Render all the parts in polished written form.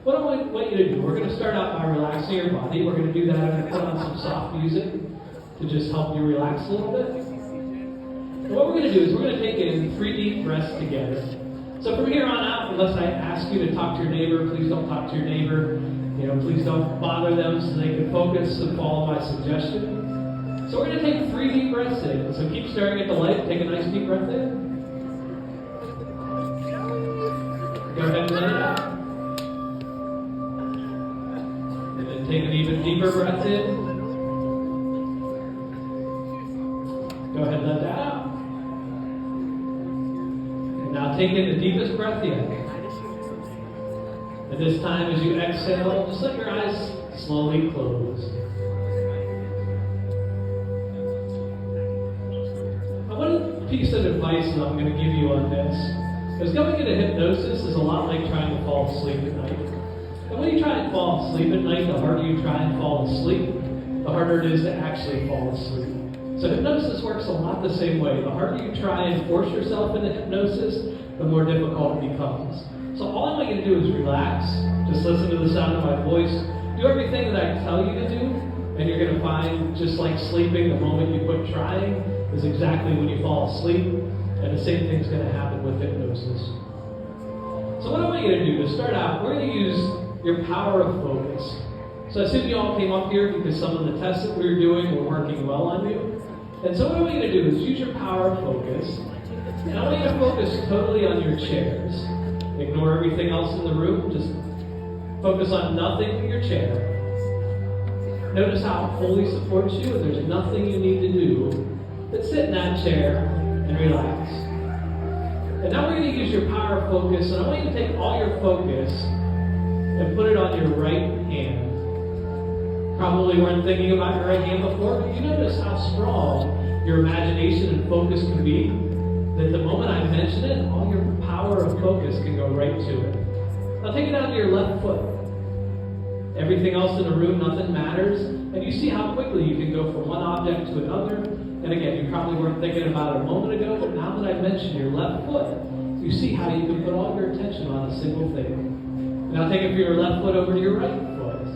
what I want you to do, we're going to start out by relaxing your body. We're going to do that. I'm going to put on some soft music to just help you relax a little bit. And what we're going to do is we're going to take in 3 deep breaths together. So from here on out, unless I ask you to talk to your neighbor, please don't talk to your neighbor. Please don't bother them so they can focus and follow my suggestion. So we're going to take 3 deep breaths in. So keep staring at the light. Take a nice deep breath in. Go ahead and let it out. And then take an even deeper breath in. Go ahead and let that out. And now take in the deepest breath yet. And this time as you exhale, just let your eyes slowly close. Now, one piece of advice that I'm going to give you on this is going into hypnosis is a lot like trying to fall asleep at night. And when you try and fall asleep at night, the harder you try and fall asleep, the harder it is to actually fall asleep. So hypnosis works a lot the same way. The harder you try and force yourself into hypnosis, the more difficult it becomes. So all I want you to do is relax. Just listen to the sound of my voice. Do everything that I tell you to do, and you're going to find, just like sleeping, the moment you quit trying is exactly when you fall asleep. And the same thing's going to happen with hypnosis. So what I want you to do, to start out, we're going to use your power of focus. So I assume you all came up here because some of the tests that we were doing were working well on you. And so what I want you to do is use your power of focus. And I want you to focus totally on your chairs. Ignore everything else in the room. Just focus on nothing but your chair. Notice how it fully supports you, and there's nothing you need to do but sit in that chair and relax. And now we're going to use your power of focus, and I want you to take all your focus and put it on your right hand. Probably weren't thinking about your right hand before, but you notice how strong your imagination and focus can be, that the moment I mention it, all your power of focus can go right to it. Now take it out to your left foot. Everything else in the room, nothing matters, and you see how quickly you can go from one object to another. And again, you probably weren't thinking about it a moment ago, but now that I mentioned your left foot, you see how you can put all your attention on a single thing. Now take it from your left foot over to your right foot.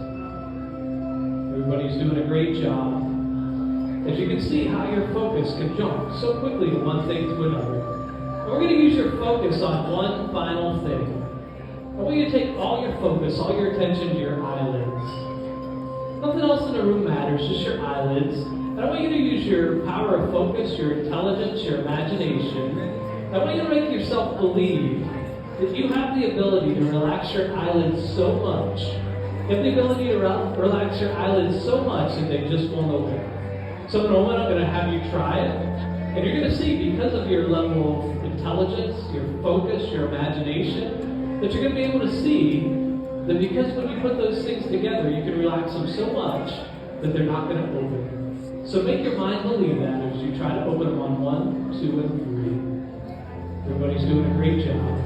Everybody's doing a great job. As you can see how your focus can jump so quickly from one thing to another. And we're going to use your focus on one final thing. I want you to take all your focus, all your attention to your eyelids. Nothing else in the room matters, just your eyelids. And I want you to use your power of focus, your intelligence, your imagination. I want you to make yourself believe that you have the ability to relax your eyelids so much. You have the ability to relax your eyelids so much that they just won't open. So in a moment, I'm going to have you try it. And you're going to see, because of your level of intelligence, your focus, your imagination, that you're going to be able to see that because when you put those things together, you can relax them so much that they're not going to open. So make your mind believe that as you try to open them on 1, 2, and 3. Everybody's doing a great job.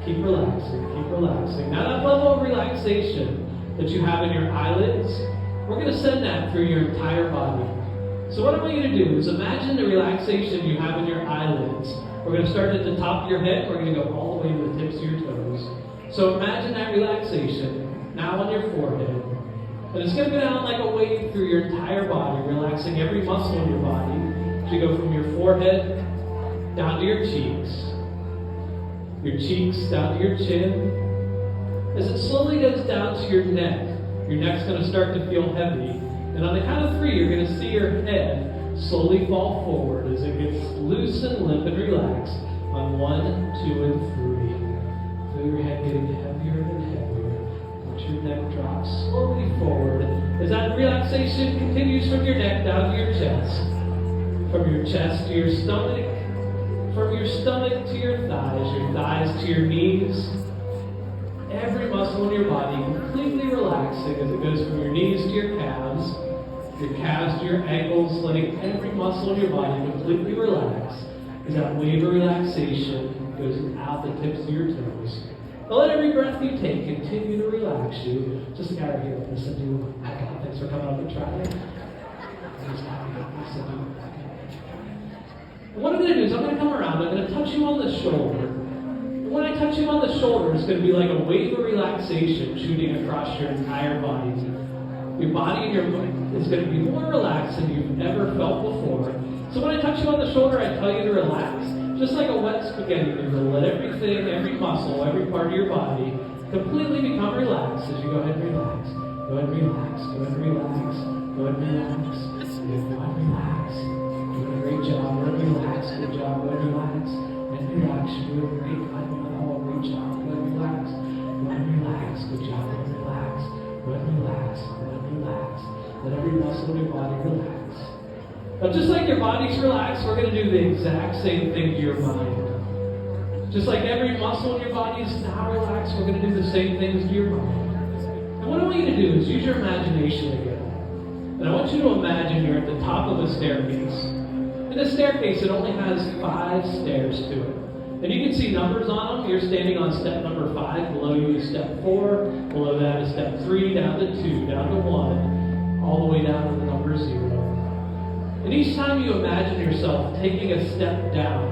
Keep relaxing, keep relaxing. Now that level of relaxation that you have in your eyelids, we're going to send that through your entire body. So what I want you to do is imagine the relaxation you have in your eyelids. We're going to start at the top of your head. We're going to go all the way to the tips of your toes. So imagine that relaxation now on your forehead. And it's going to go down like a wave through your entire body, relaxing every muscle in your body. As you go from your forehead down to your cheeks down to your chin. As it slowly goes down to your neck's going to start to feel heavy. And on the count of 3, you're going to see your head slowly fall forward as it gets loose and limp and relaxed. On 1, 2, and 3. Feel your head getting heavier and heavier. Watch your neck drop slowly forward as that relaxation continues from your neck down to your chest. From your chest to your stomach. From your stomach to your thighs to your knees. Every muscle in your body completely relaxing as it goes from your knees to your calves to your ankles, letting every muscle in your body completely relax as that wave of relaxation goes out the tips of your toes. Now let every breath you take continue to relax you. Just the guy right here, listen to, thanks for coming up and trying. And what I'm going to do is I'm going to come around, I'm going to touch you on the shoulder. And when I touch you on the shoulder, it's going to be like a wave of relaxation shooting across your entire body. Your body and your mind is going to be more relaxed than you've ever felt before. So when I touch you on the shoulder, I tell you to relax. Just like a wet spaghetti noodle, let everything, every muscle, every part of your body completely become relaxed as you go ahead and relax. Go ahead and relax. Go ahead and relax. Go ahead and relax. Go ahead and relax. You're doing a great job. Go ahead and relax. Good job. Go ahead and relax. And relax. You're doing great. Oh, great job. Go ahead and relax. Go ahead and relax. Good job. Go ahead and relax. Go ahead and relax. Go ahead and relax. Let every muscle in your body relax. Now, just like your body's relaxed, we're going to do the exact same thing to your mind. Just like every muscle in your body is now relaxed, we're going to do the same things to your mind. And what I want you to do is use your imagination again. And I want you to imagine you're at the top of a staircase. And the staircase, it only has 5 stairs to it. And you can see numbers on them. You're standing on step number 5. Below you is step 4. Below that is step 3, down to 2, down to 1, all the way down to the number 0. And each time you imagine yourself taking a step down,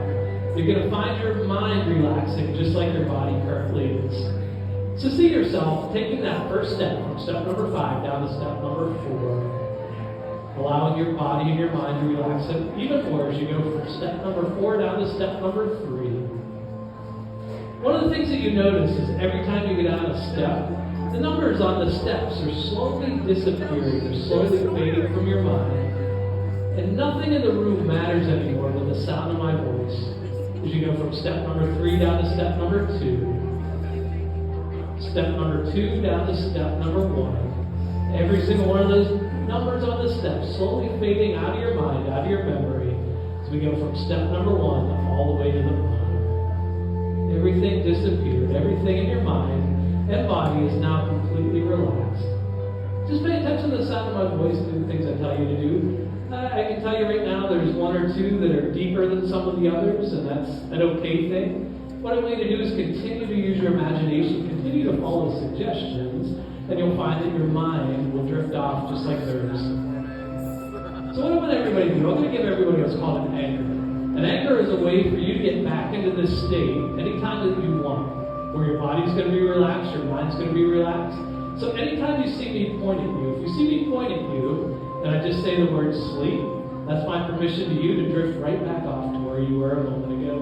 you're going to find your mind relaxing just like your body currently is. So see yourself taking that first step from step number 5 down to step number 4, allowing your body and your mind to relax even more as you go from step number 4 down to step number 3. One of the things that you notice is every time you get down a step, the numbers on the steps are slowly disappearing, they're slowly fading from your mind. And nothing in the room matters anymore with the sound of my voice. As you go from step number 3 down to step number 2. Step number 2 down to step number 1. Every single one of those numbers on the steps slowly fading out of your mind, out of your memory. As we go from step number 1 all the way to the bottom. Everything disappeared. Everything in your mind and body is now completely relaxed. Just pay attention to the sound of my voice and do the things I tell you to do. I can tell you right now there's 1 or 2 that are deeper than some of the others, and that's an okay thing. What I want you to do is continue to use your imagination, continue to follow suggestions, and you'll find that your mind will drift off just like theirs. So what I want everybody to do, I'm going to give everybody what's called an anchor. An anchor is a way for you to get back into this state anytime that you want, where your body's going to be relaxed, your mind's going to be relaxed. So anytime you see me point at you, if you see me point at you, and I just say the word sleep, that's my permission to you to drift right back off to where you were a moment ago.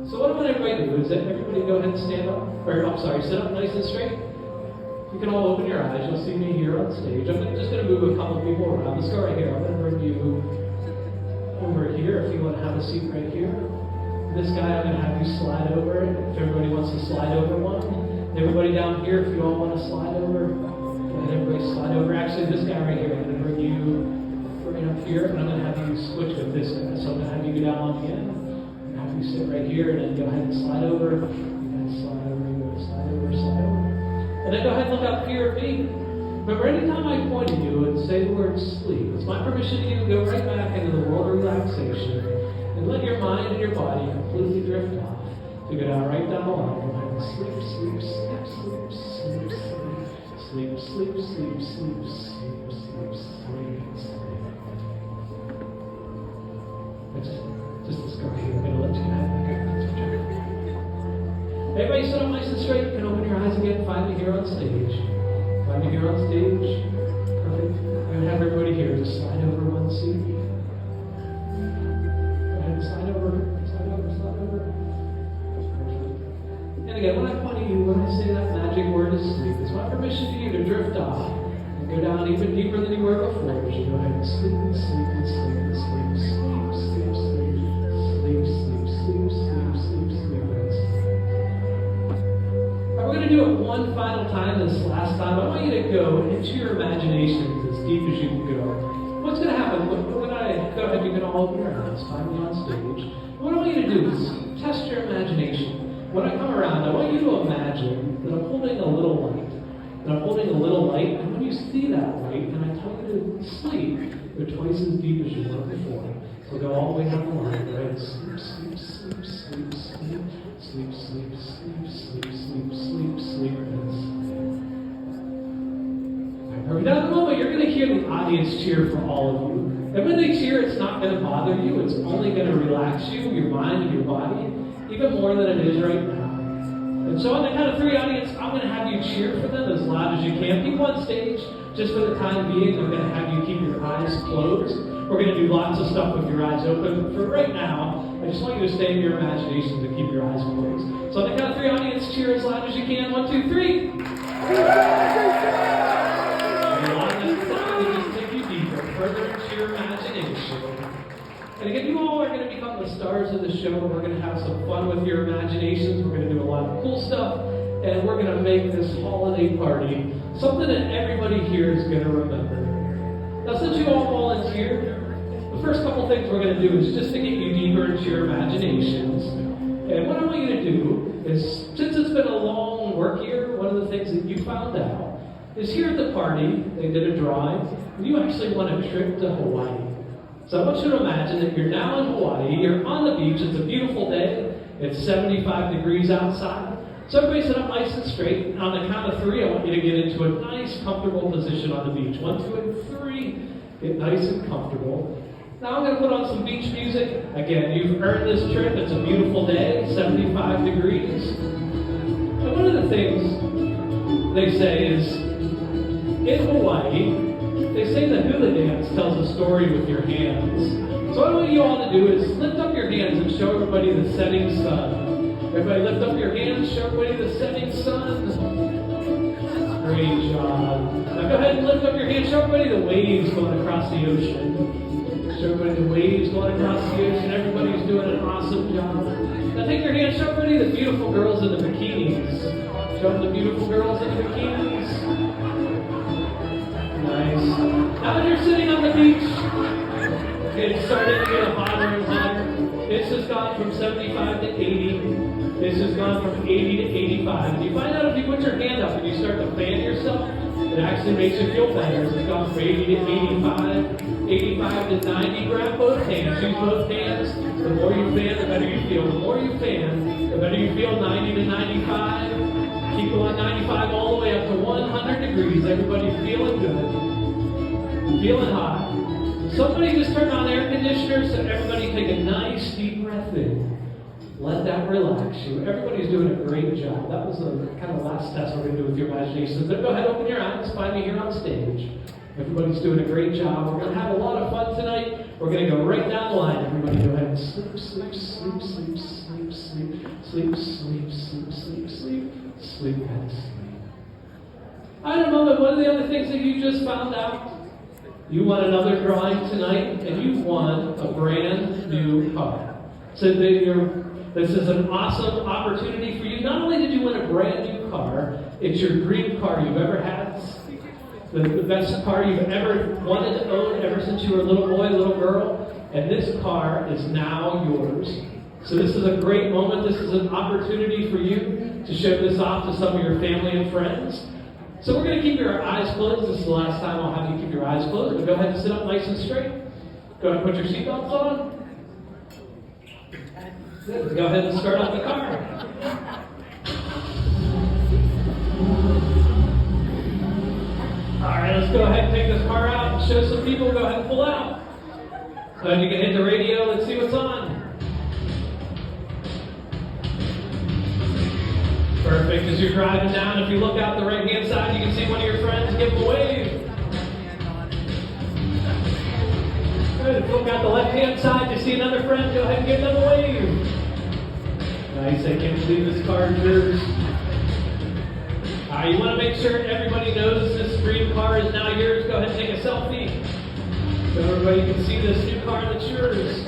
So what I want everybody to do is that everybody go ahead and stand up, sit up nice and straight. You can all open your eyes. You'll see me here on stage. I'm just going to move a couple people around. Let's go right here. I'm going to bring you over here if you want to have a seat right here. This guy, I'm going to have you slide over. If everybody wants to slide over one. Everybody down here, if you all want to slide over. And everybody slide over. Actually, this guy right here, I'm going to bring you right up here, and I'm going to have you switch with this guy. So I'm going to have you go down on the end, and have you sit right here, and then go ahead and slide over. You guys slide over, you go slide over, slide over. And then go ahead and look up here at me. Remember, anytime I point at you and say the word sleep, it's my permission to you to go right back into the world of relaxation, and let your mind and your body completely drift off. To go down right down the line. Go ahead and sleep, sleep, sleep, sleep, sleep, sleep. Sleep, sleep, sleep, sleep, sleep, sleep, sleep, sleep. Just let's go here. I'm going to let you have it. Everybody sit up nice and straight. You can open your eyes again. Find me here on stage. Find me here on stage. Perfect. I'm going to have everybody here just slide over one seat. Go ahead and slide over, slide over, slide over. And again, when I point at you, when I say that magic word is sleep, it's my permission to you to drift off and go down even deeper than you were before. As you go ahead and sleep and sleep and sleep and sleep, sleep, sleep, sleep, sleep, sleep, sleep, sleep, sleep, sleep, and sleep. We're going to do it one final time this last time. I want you to go into your imaginations as deep as you can go. What's going to happen? When I go ahead, you can all open your eyes, find me on stage. What I want you to do is test your imagination. When I come around, I want you to imagine that I'm holding a little light. And I'm holding a little light, and when you see that light, and I tell you to sleep, you're twice as deep as you were before. So go all the way down the line, right? Sleep, sleep, sleep, sleep, sleep, sleep, sleep, sleep, sleep, sleep, sleep, sleep, and sleep. All right, now in a moment, you're going to hear the audience cheer for all of you. And when they cheer, it's not going to bother you. It's only going to relax you, your mind, and your body, even more than it is right now. And so on the count of three, audience, I'm going to have you cheer for them as loud as you can. People on stage, just for the time being, I'm going to have you keep your eyes closed. We're going to do lots of stuff with your eyes open. But for right now, I just want you to stay in your imagination to keep your eyes closed. So on the count of three, audience, cheer as loud as you can. 1, 2, 3. Further into your imagination. And again, you all are going to become the stars of the show. We're going to have some fun with your imaginations. We're going to do a lot of cool stuff. And we're going to make this holiday party something that everybody here is going to remember. Now, since you all volunteered, the first couple things we're going to do is just to get you deeper into your imaginations. And what I want you to do is, since it's been a long work year, one of the things that you found out is here at the party, they did a drawing, and you actually won a trip to Hawaii. So I want you to imagine that you're now in Hawaii, you're on the beach, it's a beautiful day, it's 75 degrees outside. So everybody sit up nice and straight, and on the count of three, I want you to get into a nice, comfortable position on the beach. 1, 2, and 3, get nice and comfortable. Now I'm going to put on some beach music. Again, you've earned this trip, it's a beautiful day, 75 degrees. And one of the things they say is, in Hawaii, they say the hula dance tells a story with your hands. So what I want you all to do is lift up your hands and show everybody the setting sun. Everybody lift up your hands, show everybody the setting sun. Great job. Now go ahead and lift up your hands, show everybody the waves going across the ocean. Show everybody the waves going across the ocean. Everybody's doing an awesome job. Now take your hands, show everybody the beautiful girls in the bikinis. Show them the beautiful girls in the bikinis. Nice. Now that you're sitting on the beach, it's starting to get hotter and hotter. It's just gone from 75 to 80. It's just gone from 80 to 85. You find out if you put your hand up and you start to fan yourself, it actually makes you feel better. It's gone from 80 to 85, 85 to 90. Grab both hands. Use both hands. The more you fan, the better you feel. The more you fan, the better you feel. 90 to 95. Keep going 95 all the way up to 100 degrees. Everybody feeling good. Feeling hot. Somebody just turned on the air conditioner, so everybody take a nice deep breath in. Let that relax you. Everybody's doing a great job. That was the kind of last test we're going to do with your imagination. But go ahead, open your eyes. Find me here on stage. Everybody's doing a great job. We're going to have a lot of fun tonight. We're going to go right down the line. Everybody go ahead and sleep, sleep, sleep, sleep, sleep, sleep, sleep, sleep, sleep, sleep, sleep. Sleep and sleep. I don't know, but one of the other things that you just found out, you won another drawing tonight, and you won a brand new car. So this is an awesome opportunity for you. Not only did you win a brand new car, it's your dream car you've ever had. The best car you've ever wanted to own ever since you were a little boy, little girl. And this car is now yours. So this is a great moment. This is an opportunity for you to show this off to some of your family and friends. So we're going to keep your eyes closed. This is the last time I'll have you keep your eyes closed. But go ahead and sit up nice and straight. Go ahead and put your seatbelts on. Good. Go ahead and start up the car. All right, let's go ahead and take this car out and show some people. Go ahead and pull out. Go ahead, you can hit the radio. Let's see what's on. Perfect. As you're driving down, if you look out the right-hand side, you can see one of your friends. Give them a wave. Good. If you look out the left-hand side, you see another friend. Go ahead and give them a wave. Nice. I can't believe this car is yours. You want to make sure everybody knows this dream car is now yours. Go ahead and take a selfie so everybody can see this new car that's yours.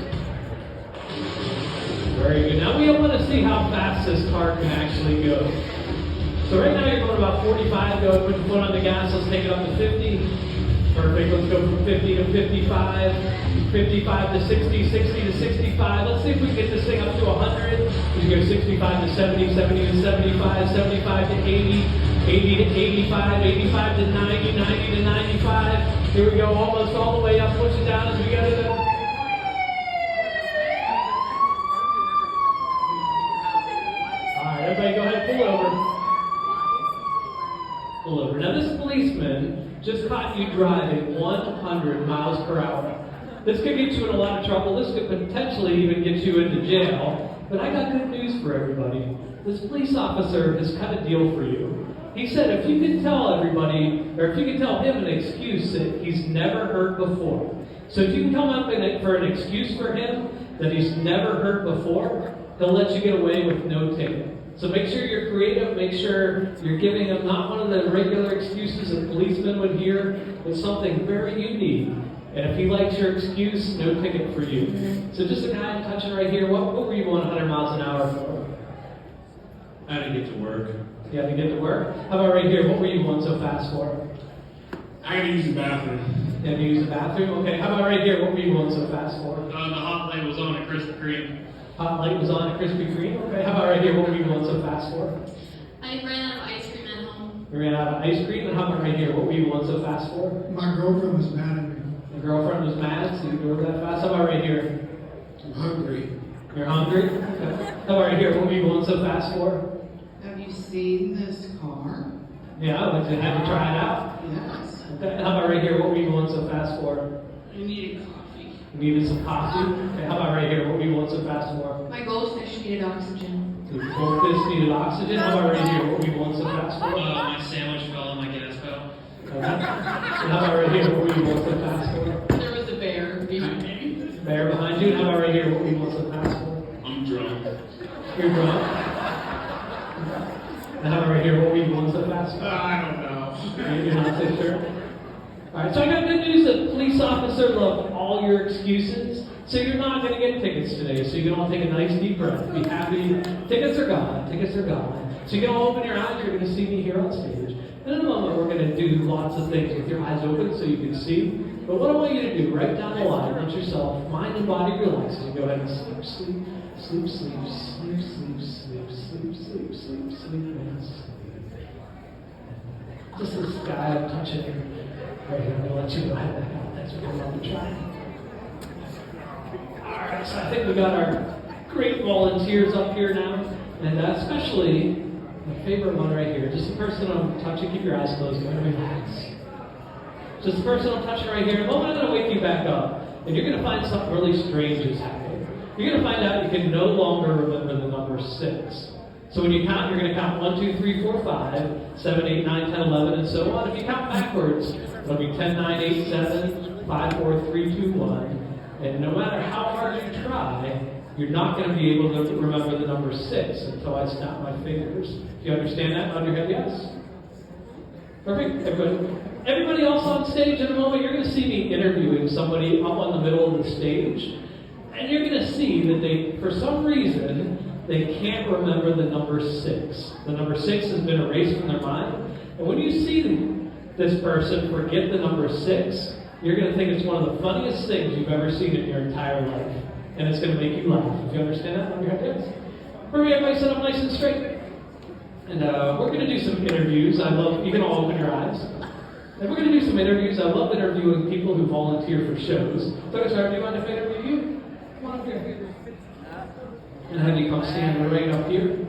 Very good. Now we want to see how fast this car can actually go. So right now you're going about 45. Go ahead and put your foot on the gas. Let's take it up to 50. Perfect. Let's go from 50 to 55. 55 to 60. 60 to 65. Let's see if we can get this thing up to 100. We can go 65 to 70. 70 to 75. 75 to 80. 80 to 85. 85 to 90. 90 to 95. Here we go. Almost all the way up. Push it down as we go to the... Everybody go ahead and pull over. Pull over. Now this policeman just caught you driving 100 miles per hour. This could get you in a lot of trouble. This could potentially even get you into jail. But I got good news for everybody. this police officer has cut a deal for you. He said if you can tell everybody, or if you can tell him an excuse that he's never heard before. So if you can come up for an excuse for him that he's never heard before, he'll let you get away with no ticket. So make sure you're creative, make sure you're giving him not one of the regular excuses that policemen would hear, but something very unique. And if he likes your excuse, no ticket for you. So just a guy I'm touching right here, what were you going 100 miles an hour for? I had to get to work. You had to get to work? How about right here, what were you going so fast for? I had to use the bathroom. You had to use the bathroom? Okay, how about right here, what were you going so fast for? The hot light was on at Krispy Kreme. Hot light was on at Krispy Kreme? Okay, how about right here, what were you going so fast for? I ran out of ice cream at home. You ran out of ice cream? And how about right here, what were you going so fast for? My girlfriend was mad at me. Your girlfriend was mad, so you drove that fast? How about right here? I'm hungry. You're hungry? Okay. How about right here, what were you going so fast for? Have you seen this car? Yeah, but you had to try it out. Yes. Okay, and how about right here, what were you going so fast for? I needed coffee. You needed some coffee? Okay, how about right here, what were you going so fast for? My goldfish needed oxygen. Your goldfish needed oxygen? How about right here, what were you going so fast for? My sandwich fell on my gas pedal. Okay. And how about right here, what were you going so fast for? There was a bear behind me. Bear behind you? And how about right here, what were you going so fast for? I'm drunk. You're drunk? And how about right here, what were you going so fast for? I don't know. You're not so sure? Alright, so I got good news. The police officer loved all your excuses. So you're not going to get tickets today. So you can all take a nice deep breath. Be happy. Tickets are gone. Tickets are gone. So you can all open your eyes. You're going to see me here on stage. And in a moment, we're going to do lots of things with your eyes open so you can see. But what I want you to do, right down the line, let yourself, mind and body relax. And go ahead and sleep, sleep, sleep, sleep, sleep, sleep, sleep, sleep, sleep, sleep, sleep, and sleep. Just this guy I'm touching right here. I'm going to let you go ahead and out. Thanks for coming up and trying. Alright, so I think we got our great volunteers up here now. And especially my favorite one right here. Just the person I'm touching. Keep your eyes closed. Go ahead and relax. Just the person I'm touching right here. In a moment, I'm going to wake you back up. And you're going to find something really strange is happening. You're going to find out you can no longer remember the number 6. So when you count, you're going to count 1, 2, 3, 4, 5, 7, 8, 9, 10, 11, and so on. If you count backwards, it'll be 10, 9, 8, 7, 5, 4, 3, 2, 1. And no matter how hard you try, you're not going to be able to remember the number 6 until I snap my fingers. Do you understand that? Nod your head, yes? Perfect. Everybody else on stage in a moment, you're going to see me interviewing somebody up on the middle of the stage. And you're going to see that they, for some reason, they can't remember the number 6. The number 6 has been erased from their mind. And when you see this person forget the number 6, you're going to think it's one of the funniest things you've ever seen in your entire life. And it's going to make you laugh. If you understand that, on your head, yes. Hurry, everybody sit up nice and straight. And we're going to do some interviews. You can all open your eyes. And we're going to do some interviews. I love interviewing people who volunteer for shows. So, sir, do you mind if I interview you? Come on up here. And have you come stand right up here.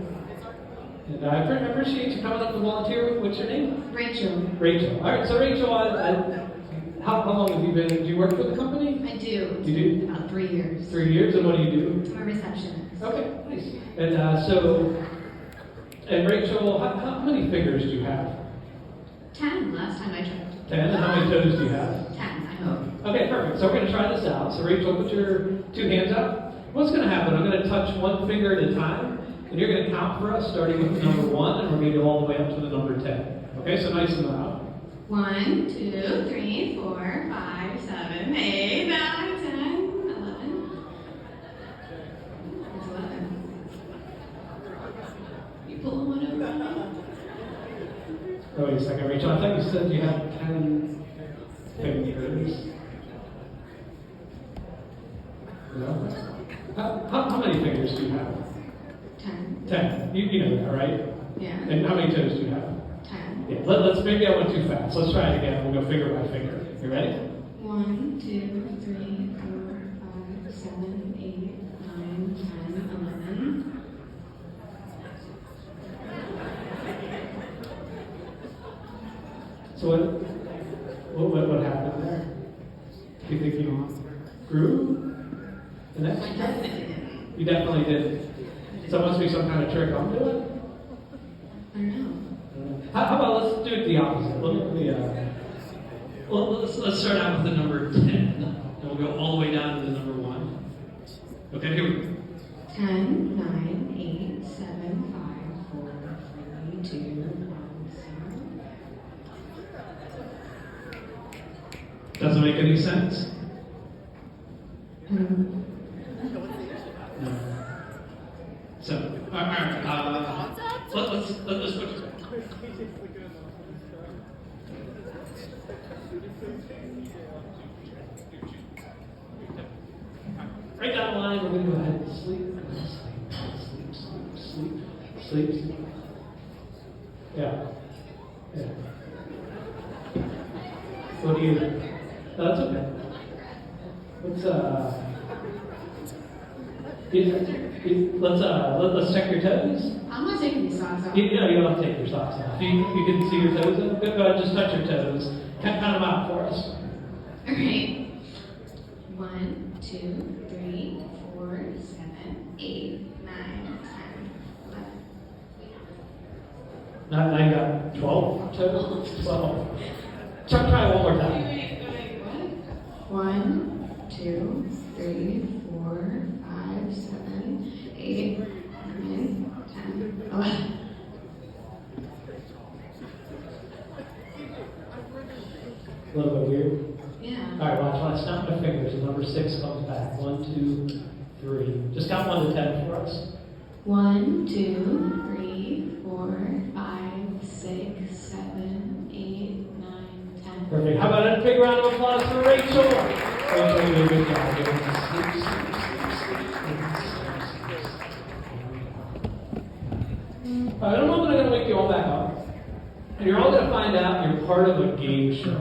And I appreciate you coming up to volunteer. What's your name? Rachel. Rachel. All right, so Rachel, how long have you been? Do you work for the company? I do. You do? About 3 years. 3 years, and what do you do? I'm a receptionist. Okay, nice. And Rachel, how many fingers do you have? 10 last time I tried. 10. And how many toes do you have? 10, I hope. Okay, perfect. So we're going to try this out. So Rachel, put your 2 hands up. What's going to happen? I'm going to touch one finger at a time, and you're going to count for us, starting with the number 1, and we're going to go all the way up to the number 10. Okay, so nice and loud. 1, 2, 3, 4, 5, 7, 8, 9, 10, 11. That's 11. You pull one over. Oh, wait a second, Rachel. I thought you said you had 10 fingers. No? How many fingers do you have? 10. 10. You know that, right? Yeah. And how many toes do you have? 10. Yeah, maybe I went too fast. Let's try it again. We'll go finger by finger. You ready? 1, 2, 3, 4, 5, 7, 8, 9, 10, 11. So what happened there? Do you think you grew? The next? I definitely didn't. You definitely did. So it must be some kind of trick I'm doing? How about let's do it the opposite? Let's start out with the number 10, and we'll go all the way down to the number 1. Okay, here we go. 10, 9, 8, 7, 5, 4, 3, 2, 1, Doesn't make any sense. 0. No. So, all right. Let's put. Right down the line, we're going to go ahead and sleep. Yeah. What do you? No, that's okay. Let's check your toes. I'm not taking these socks off. You don't have to take your socks off. You can see your toes. Go ahead, just touch your toes. Count them out for us. Okay. 1, 2, 3, 4, 7, 8, 9, 10, 11. Now you got 12 toes? 12. Try it one more time. 1, 2, 3, 4, 5, 7, 8, 9, 10, 11. A little bit weird. Yeah. All right, watch. Snap my fingers. And number 6 comes back. 1, 2, 3. Just count 1 to 10 for us. 1, 2, 3, 4, 5, 6, 7, 8, 9, 10. Perfect. How about a big round of applause for Rachel? Rachel, you did a good job. Sleep. All right, in a moment, I'm going to wake you all back up. And you're all going to find out you're part of a game show.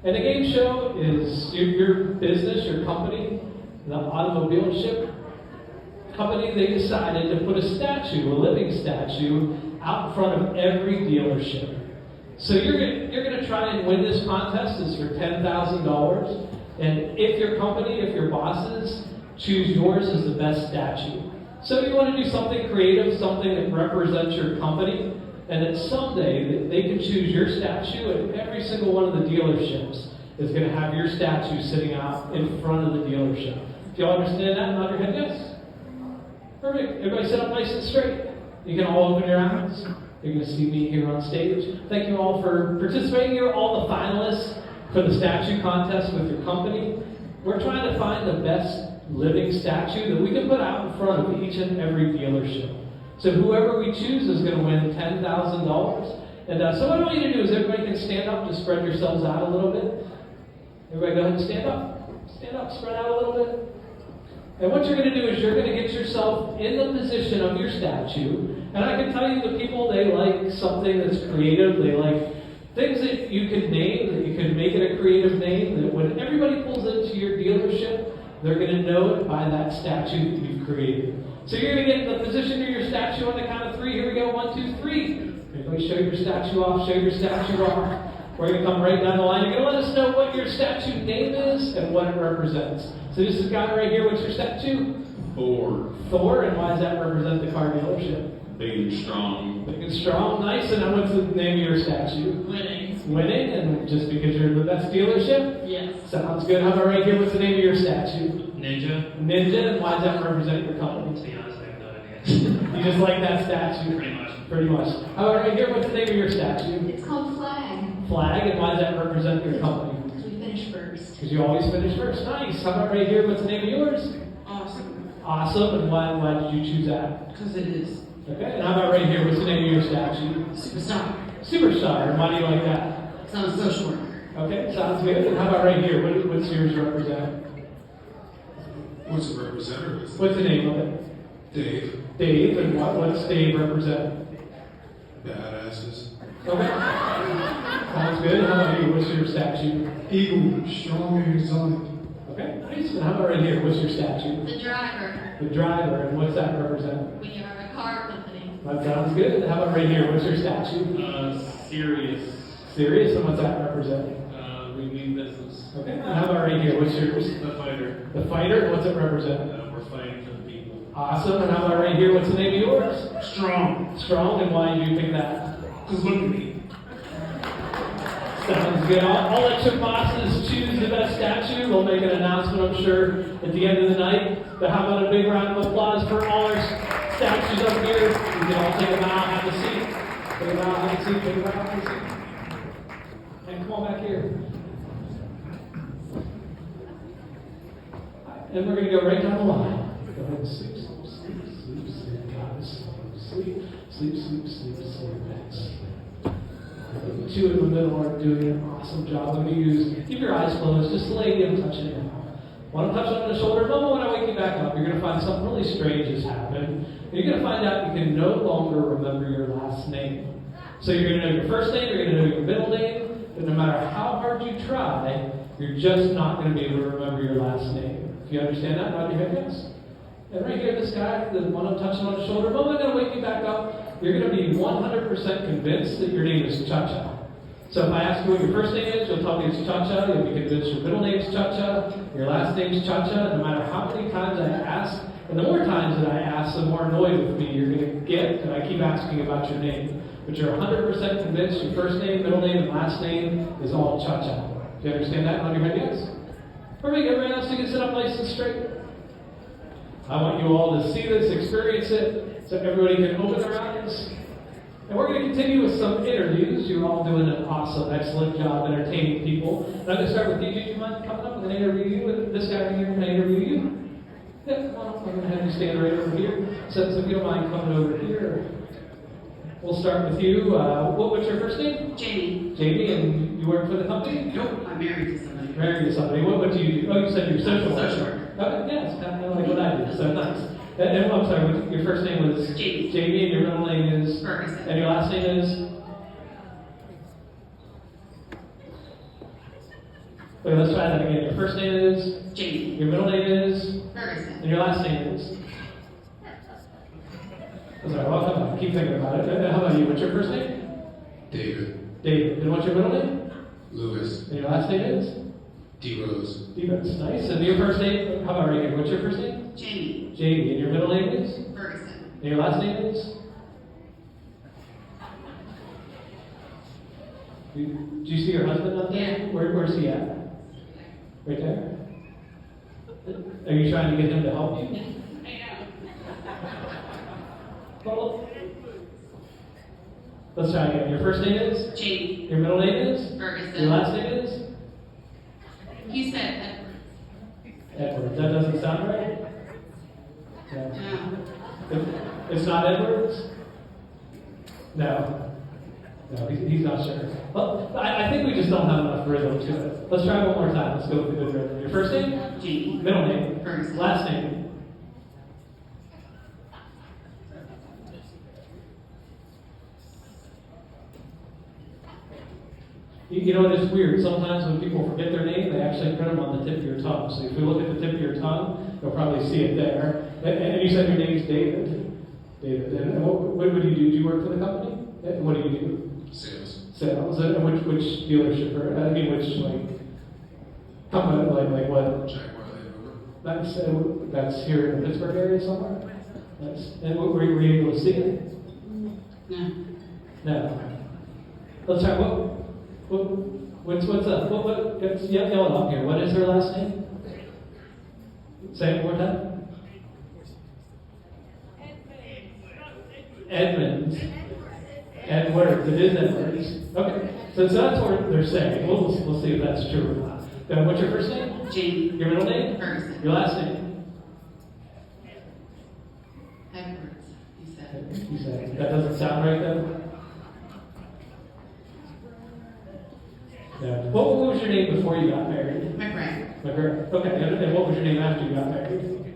And the game show is your business, your company, the automobile ship company, they decided to put a statue, a living statue, out in front of every dealership. So you're going to try and win this contest. It's for $10,000. And if your company, if your bosses choose yours as the best statue. So you want to do something creative, something that represents your company, and that someday they can choose your statue, and every single one of the dealerships is going to have your statue sitting out in front of the dealership. Do you all understand that? Nod your head, yes? Perfect. Everybody sit up nice and straight. You can all open your eyes. You're going to see me here on stage. Thank you all for participating. You're all the finalists for the statue contest with your company. We're trying to find the best living statue that we can put out in front of each and every dealership. So whoever we choose is going to win $10,000. And so what I want you to do is everybody can stand up, just spread yourselves out a little bit. Everybody go ahead and stand up. Stand up, spread out a little bit. And what you're going to do is you're going to get yourself in the position of your statue. And I can tell you the people, they like something that's creative. They like things that you can name, that you can make it a creative name, that when everybody pulls into your dealership, they're going to know it by that statue that you've created. So you're going to get in the position of your statue on the count of 3. Here we go. 1, 2, 3. Everybody show your statue off. Show your statue off. We're going to come right down the line. You're going to let us know what your statue name is and what it represents. So this is guy right here. What's your statue? Thor. Thor. And why does that represent the car dealership? Big and strong. Big and strong. Nice. And now what's the name of your statue? Winning. Winning. And just because you're the best dealership? Yes. Sounds good. How about right here? What's the name of your statue? Ninja. Ninja. And why does that represent your company? To be honest, I have no idea. You just like that statue? Pretty much. Pretty much. How about right here? What's the name of your statue? It's called flag. Flag. And why does that represent your company? Because we finished first. Because you always finish first. Nice. How about right here? What's the name of yours? Awesome. Awesome. And why did you choose that? Because it is Okay. And how about right here? What's the name of your statue? superstar. Superstar. And why do you like that? Sounds social worker. Okay. Sounds good. And how about right here? What's yours represent? What's it represent? What's the name of it? Dave. Dave. And what's Dave represent? Badasses. Okay. Sounds good. And how about you? What's your statue? Eagle, strong and exotic. Okay. Nice. And how about right here? What's your statue? The driver. The driver. And what's that represent? We are a car company. That sounds good. And how about right here? What's your statue? Serious. Serious. And what's that represent? We mean business. Okay. And how about right here? What's yours? The fighter. The fighter. And what's it represent? We're fighting for the people. Awesome. And how about right here? What's the name of yours? Strong. Strong. And why did you pick that? Just look at me. Sounds good. I'll let your bosses choose the best statue. We'll make an announcement, I'm sure, at the end of the night. But how about a big round of applause for all our statues up here? You can all take a bow, have a seat. Take a bow, have a seat, take a bow, have a seat. And come on back here. And we're going to go right down the line. Go ahead and sleep, sleep, sleep, sleep, sleep. God, sleep, sleep, sleep, sleep, sleep, sleep. The two in the middle are doing an awesome job. When you use, keep your eyes closed, just lay them touching it out. Want to touch on the shoulder? No, when I wake you back up, you're going to find something really strange has happened. And you're going to find out you can no longer remember your last name. So you're going to know your first name, you're going to know your middle name, but no matter how hard you try, you're just not going to be able to remember your last name. If you understand that, nod your head yes. And right here, this guy, the one I'm touching on the shoulder, the moment I'm going to wake you back up, you're going to be 100% convinced that your name is Cha-Cha. So if I ask you what your first name is, you'll tell me it's Cha-Cha. You'll be convinced your middle name is Cha-Cha. Your last name is Cha-Cha. No matter how many times I ask, and the more times that I ask, the more annoyed with me you're going to get, and I keep asking about your name. But you're 100% convinced your first name, middle name, and last name is all Cha-Cha. Do you understand that? Nod your head yes. Perfect. Everybody else, you can sit up nice and straight. I want you all to see this, experience it, so everybody can open their eyes. And we're going to continue with some interviews. You're all doing an awesome, excellent job entertaining people. And I'm going to start with you. Do you mind coming up and interview you? And this guy right here, can I interview you? Yeah, come on up. I'm going to have you stand right over here. So if you don't mind coming over here, we'll start with you. What's your first name? Jamie. Jamie, and you work for the company? Nope, I'm married to somebody. Married to somebody. What do you do? Oh, you said you're social worker. Social worker. Okay, yeah, it's kind of like what I do, so nice. And I'm sorry, your first name was? Jamie. Jamie, and your middle name is? Ferguson. And your last name is? Wait, let's try that again. Your first name is? Jamie. Your middle name is? Ferguson. And your last name is? I'm sorry, well, come on, keep thinking about it. And how about you? What's your first name? David. David. And what's your middle name? Lewis. And your last name is? D. Rose. That's nice. And your first name? How about right here? What's your first name? Jamie. Jamie. And your middle name is? Ferguson. And your last name is? Do you see your husband up there? Yeah. Where's he at? Right there? Are you trying to get him to help you? Well, let's try again. Your first name is? Jamie. Your middle name is? Ferguson. Your last name is? He said Edwards. That doesn't sound right? no. It's not Edwards? No. No, he's not sure. Well, I think we just don't have enough rhythm to it. Let's try one more time. Let's go with the good rhythm. Your first name? Jamie. Middle name? Ferguson. Last name? You know, it's weird. Sometimes when people forget their name, they actually print them on the tip of your tongue. So if you look at the tip of your tongue, you'll probably see it there. And you said your name's David. David. And what do you do? Do you work for the company? And what do you do? Sales. Sales. And which dealership? Or, I mean, which, like, company, like what? Jackpot Land Rover. That's here in the Pittsburgh area somewhere? That's, and were you able to see it? No. No. Let's try, what's up? Yell it up here. What is her last name? Say it one more time. Edmonds. Edwards. It is Edwards. Okay. So that's what they're saying. We'll see if that's true or not. Now, what's your first name? Jamie. Your middle name? Ferguson. Your last name? Edwards. He said. You said that doesn't sound right though. Yeah. What was your name before you got married? My friend. McGregor. Okay. And what was your name after you got married?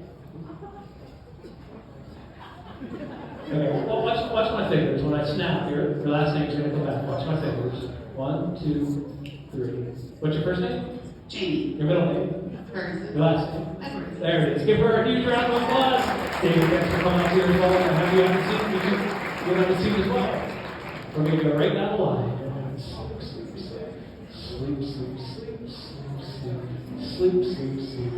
Okay. Well, watch my fingers. When I snap, your last name's going to come back. Watch my fingers. 1, 2, 3. What's your first name? Jamie. Your middle name? Ferguson. Your last name? Edwards. There it is. Give her a huge round of applause. David, thanks for coming up here as well. And have you have a seat? You have a seat as well. We're going to go right down the line. Sleep, sleep, sleep, sleep, sleep, sleep, sleep.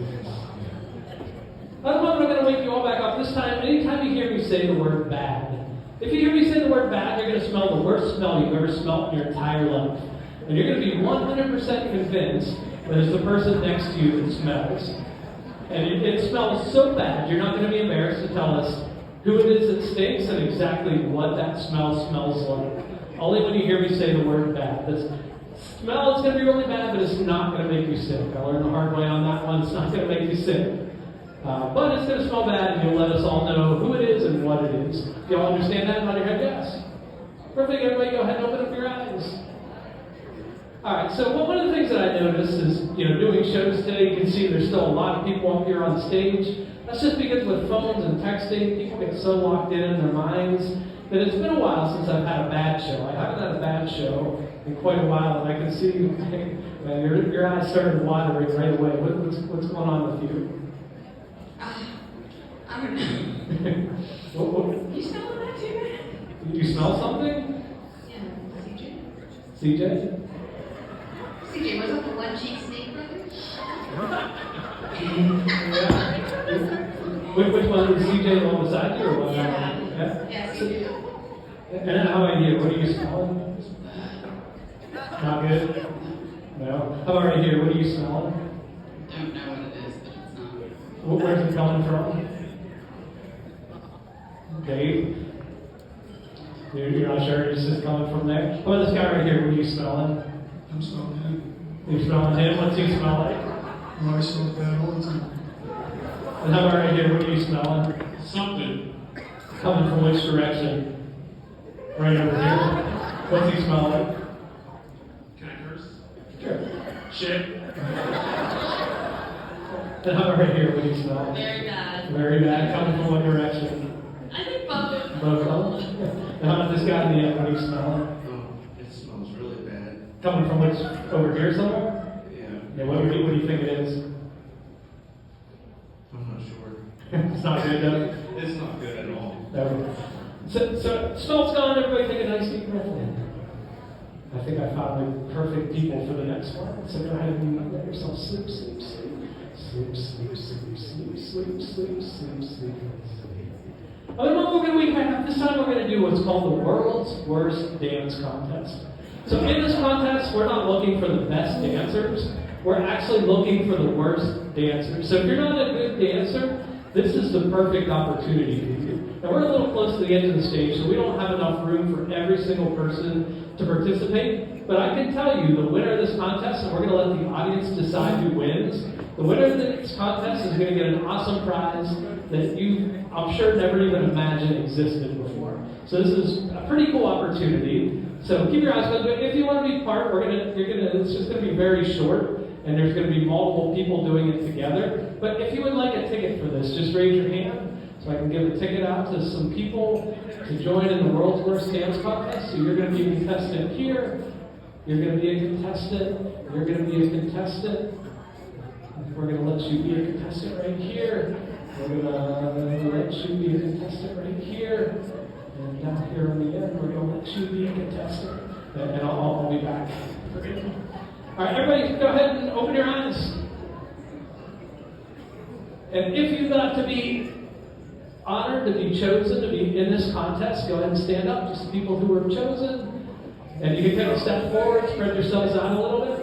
I'm going to wake you all back up. This time, anytime you hear me say the word bad, If you hear me say the word bad, you're going to smell the worst smell you've ever smelled in your entire life. And you're going to be 100% convinced that it's the person next to you that smells. And it smells so bad, you're not going to be embarrassed to tell us who it is that stinks and exactly what that smell smells like. Only when you hear me say the word bad. The smell is going to be really bad, but it's not going to make you sick. I learned the hard way on that one. It's not going to make you sick. But it's going to smell bad, and you'll let us all know who it is and what it is. Do y'all understand that? Nod your head, yes. Perfect. Everybody go ahead and open up your eyes. All right, so one of the things that I noticed is, doing shows today, you can see there's still a lot of people up here on stage. That's just because with phones and texting, people get so locked in their minds that it's been a while since I've had a bad show. I haven't had a bad show in quite a while, and I can see your eyes started watering right away. What's going on with you? I don't know. You smell that too? You smell something? Yeah, CJ. CJ? CJ, was that the one cheek snake brother? Which one was CJ, the one beside you, or what? Yeah, CJ. And how about you? What are you smelling? Not good? No? How about right here? What are you smelling? Don't know what it is, but it's not. Where's it coming from? Dave? You're not sure it's just coming from there? How about this guy right here? What are you smelling? I'm smelling him. You're smelling him? What's he smell like? Oh, I smell bad all the time. And how about right here? What are you smelling? Something. Coming from which direction? Right over here. What's he smell like? Can I curse? Sure. Shit. And how about right here? What do you smell? Very bad. Very bad. Coming from what direction? I think both. Both of them. And how about this guy in the end? What are you smelling? Oh, it smells really bad. Coming from which? Over here somewhere? Yeah, Yeah. What do you think it is? I'm not sure. It's not good though. It's not good at all. No. So smell's gone. Everybody take a nice deep breath in. I think I found the perfect people for the next one. So go ahead and let yourself sleep, sleep, sleep. Sleep, sleep, sleep, sleep, sleep, sleep, sleep, sleep, sleep. This time we're going to do what's called the world's worst dance contest. So in this contest, we're not looking for the best dancers. We're actually looking for the worst dancers. So if you're not a good dancer, this is the perfect opportunity for you. Now we're a little close to the edge of the stage, so we don't have enough room for every single person to participate. But I can tell you the winner of this contest, and we're going to let the audience decide who wins. The winner of this contest is going to get an awesome prize that you, I'm sure, never even imagined existed before. So this is a pretty cool opportunity. So keep your eyes closed. If you want to be part, it's just going to be very short, and there's going to be multiple people doing it together. But if you would like a ticket for this, just raise your hand so I can give a ticket out to some people to join in the world's worst dance contest. So you're going to be a contestant here. You're going to be a contestant. You're going to be a contestant. We're going to let you be a contestant right here. We're going to let you be a contestant right here. And down here on the end, we're going to let you be a contestant. And I'll be back. All right, everybody, go ahead and open your eyes. And if you'd like to be honored to be chosen to be in this contest, go ahead and stand up. Just the people who were chosen. And you can take a step forward, spread yourselves out a little bit.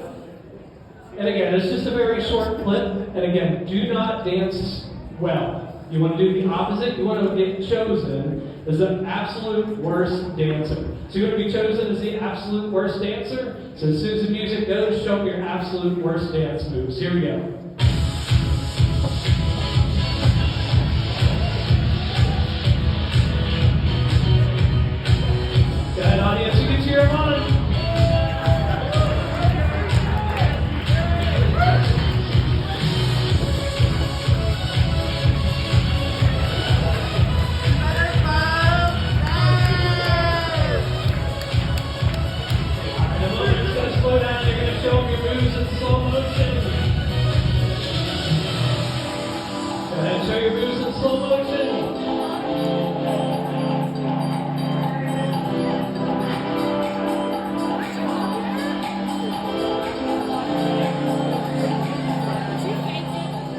And again, it's just a very short clip. And again, do not dance well. You want to do the opposite. You want to get chosen as the absolute worst dancer. So you're going to be chosen as the absolute worst dancer. So as soon as the music goes, show me your absolute worst dance moves. Here we go. Go ahead, audience. You can cheer them on. Show your moves in slow motion.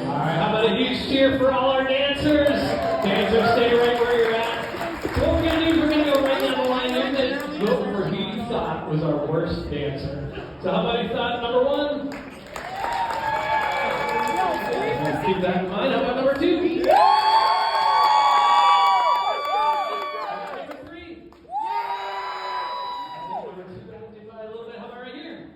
Alright, how about a huge cheer for all our dancers? Dancers, stay right where you're at. So what we're going to do is we're going to go thought was our worst dancer? So how many thought number one? Let's keep that in mind. How about number two? Number three? Number two, I did by a little bit. How about right here?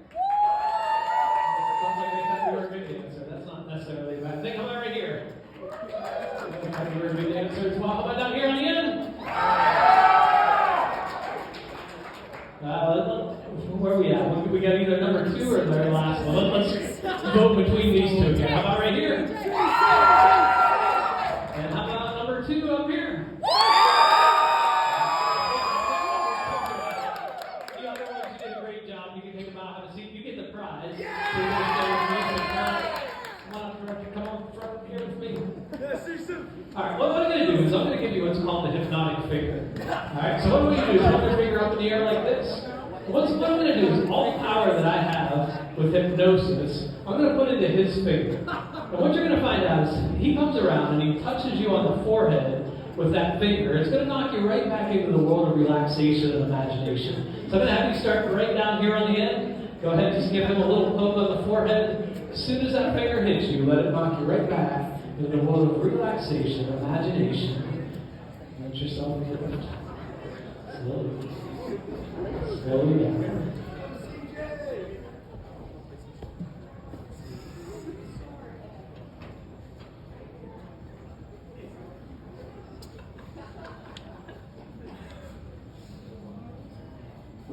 Sounds like they thought we were a good dancer. That's not necessarily a bad thing. How about right here? They thought we were a good dancer as well. How about down here on the end? Where are we at? We got either number two or the very last one. Let's vote between these two again. How about right here? And how about number two up here? The other ones, you did a great job. You can take them out, have a seat. You get the prize. So you're gonna stay with me. Come on up front. Come on front here with me. Alright, what I'm going to do is I'm going to give you what's called the hypnotic finger. Alright, so what I'm going to do is hold your finger up in the air like this. What I'm going to do is all the power that I have with hypnosis, I'm going to put into his finger. And what you're going to find out is he comes around and he touches you on the forehead with that finger. It's going to knock you right back into the world of relaxation and imagination. So I'm going to have you start right down here on the end. Go ahead and just give him a little poke on the forehead. As soon as that finger hits you, let it knock you right back into the world of relaxation, imagination. Let yourself drift. Slowly. Slowly down.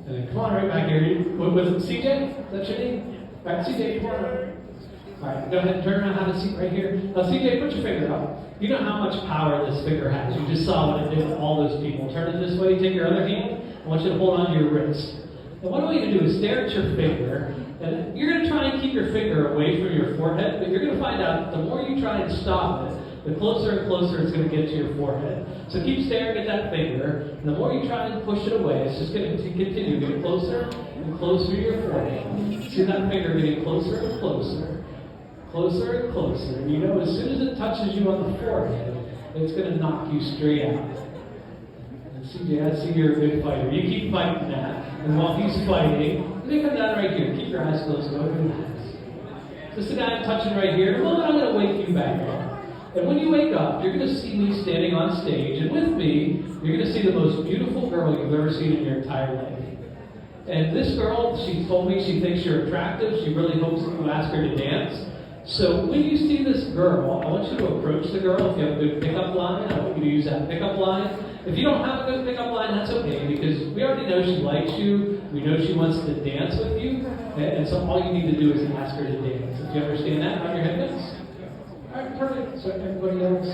And then come on right back here. Was it CJ? Is that your name? All right, CJ, come on. All right, go ahead and turn around, have a seat right here. Now, CJ, put your finger up. You know how much power this finger has. You just saw what it did to all those people. Turn it this way, take your other hand. I want you to hold on to your wrist. And what I want you to do is stare at your finger. And you're going to try and keep your finger away from your forehead, but you're going to find out the more you try and stop it, the closer and closer it's going to get to your forehead. So keep staring at that finger, and the more you try and push it away, it's just going to continue getting closer and closer to your forehead. See that finger getting closer and closer. Closer and closer. And you know, as soon as it touches you on the forehead, it's going to knock you straight out. And CJ, I see you're a good fighter. You keep fighting that. And while he's fighting, you come down right here. Keep your eyes closed. Go ahead and relax. Just the guy I'm touching right here. In a moment, I'm going to wake you back up. And when you wake up, you're going to see me standing on stage. And with me, you're going to see the most beautiful girl you've ever seen in your entire life. And this girl, she told me she thinks you're attractive. She really hopes that you ask her to dance. So when you see this girl, I want you to approach the girl. If you have a good pickup line, I want you to use that pickup line. If you don't have a good pickup line, that's okay, because we already know she likes you. We know she wants to dance with you. And so all you need to do is ask her to dance. If you understand that, bow your head, yes? All right, perfect. So everybody else,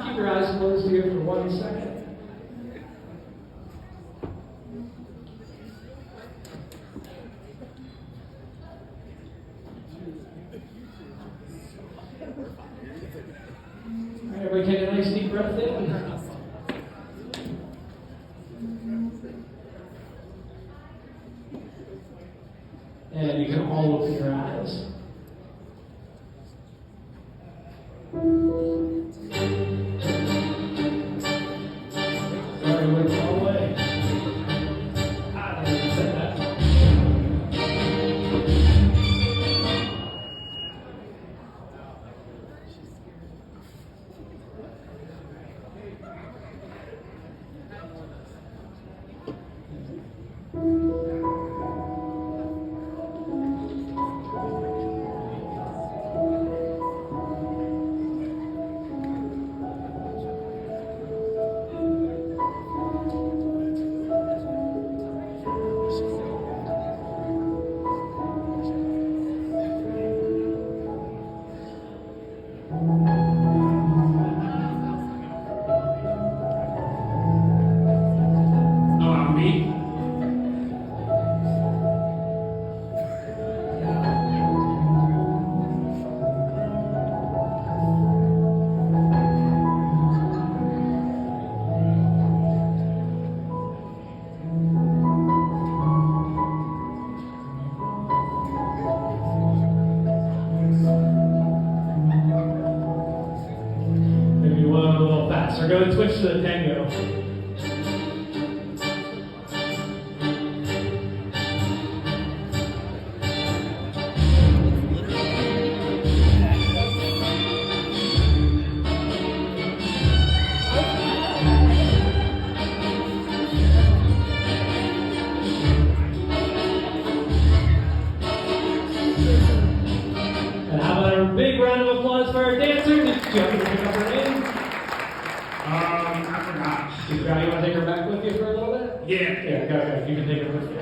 keep your eyes closed here for 1 second. All right, everybody take a nice deep breath in. And you can all open your eyes. Sorry, went the wrong way. I didn't say that. So go and switch to the Tango. Yeah. Yeah, go. You can take it with you.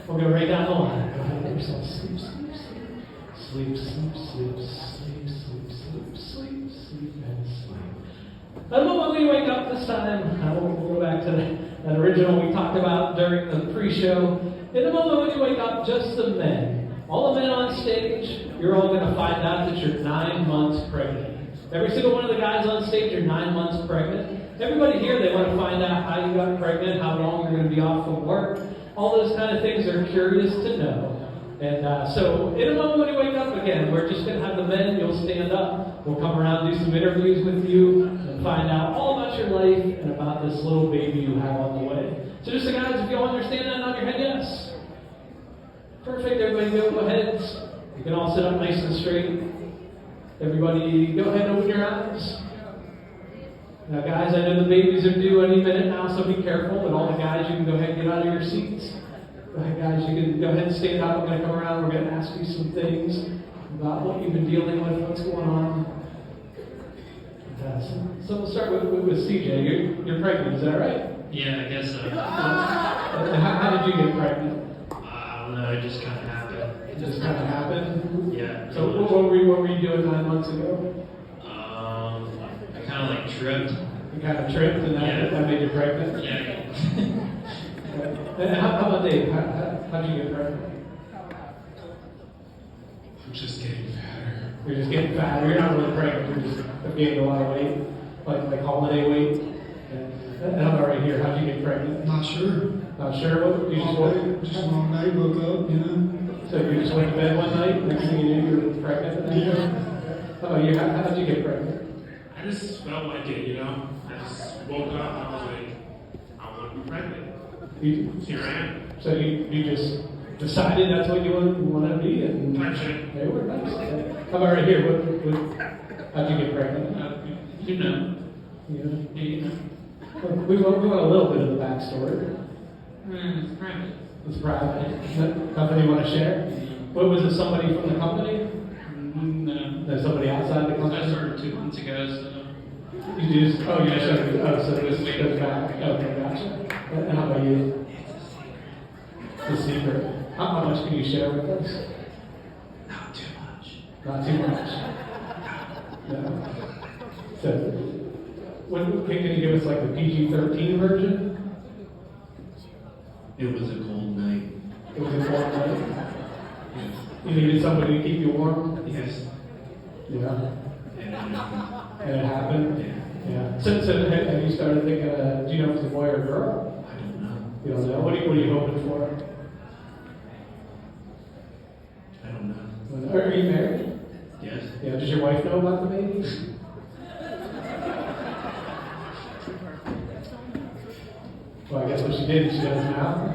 We'll go right down the line. Go ahead, let yourself sleep. And when we wake up this time, we'll go back to that original we talked about during the pre-show. In the moment when you wake up, just the men. All the men on stage, you're all going to find out that you're 9 months pregnant. Every single one of the guys on stage are 9 months pregnant. Everybody here, they want to find out how you got pregnant, how long you're going to be off from work. All those kind of things they're curious to know. And so in a moment when you wake up again, we're just going to have the men, you'll stand up. We'll come around, do some interviews with you, and find out all about your life and about this little baby you have on the way. So just the guys, if you all understand that, nod your head yes. Perfect, everybody go ahead. You can all sit up nice and straight. Everybody go ahead and open your eyes. Now guys, I know the babies are due any minute now, so be careful. But all the guys, you can go ahead and get out of your seats. Go ahead guys, you can go ahead and stand up. We're going to come around, we're going to ask you some things about what you've been dealing with, what's going on. So we'll start with CJ. You're pregnant, is that right? Yeah, I guess so. How did you get pregnant? I don't know, it just kind of happened. It just kind of happened? Yeah. So what were you doing 9 months ago? I kind of like tripped. You kind of tripped and that made you pregnant? Yeah. And how about Dave? How'd you get pregnant? I'm just getting fatter. You're just getting fatter. You're not really pregnant. You're just have gained a lot of weight, like holiday weight. And I'm right here. How'd you get pregnant? Not sure. Not sure. What you just woke? Just a long night, woke up, you know. So you just went to bed one night. Next thing you knew, you were pregnant. Yeah. Oh, how'd you get pregnant? I just felt like it, you know. I just woke up and I was like, I want to be pregnant. Here I am. So you just decided that's what you want to be, and Type shit. they were nice. How about right here? How'd you get pregnant? You know. You know? Yeah, you know. We want a little bit of the backstory. It's private. It's private. Company want to share? What was it? Somebody from the company? No. There's somebody outside the I company. started 2 months ago, so. You just so this goes back. Okay, gotcha. And how about you? The secret. How much can you share with us? Not too much. Not too much. No. So, can you give us like the PG-13 version? It was a cold night. It was a cold night. Yes. You needed somebody to keep you warm. Yes. Yeah. And it happened. And it happened. Yeah. Yeah. So have you started thinking? Do you know if it's a boy or a girl? I don't know. You don't know. What are you hoping for? I don't know. Are you married? Yes. Yeah. Does your wife know about the baby? Well, I guess what she did, she does now.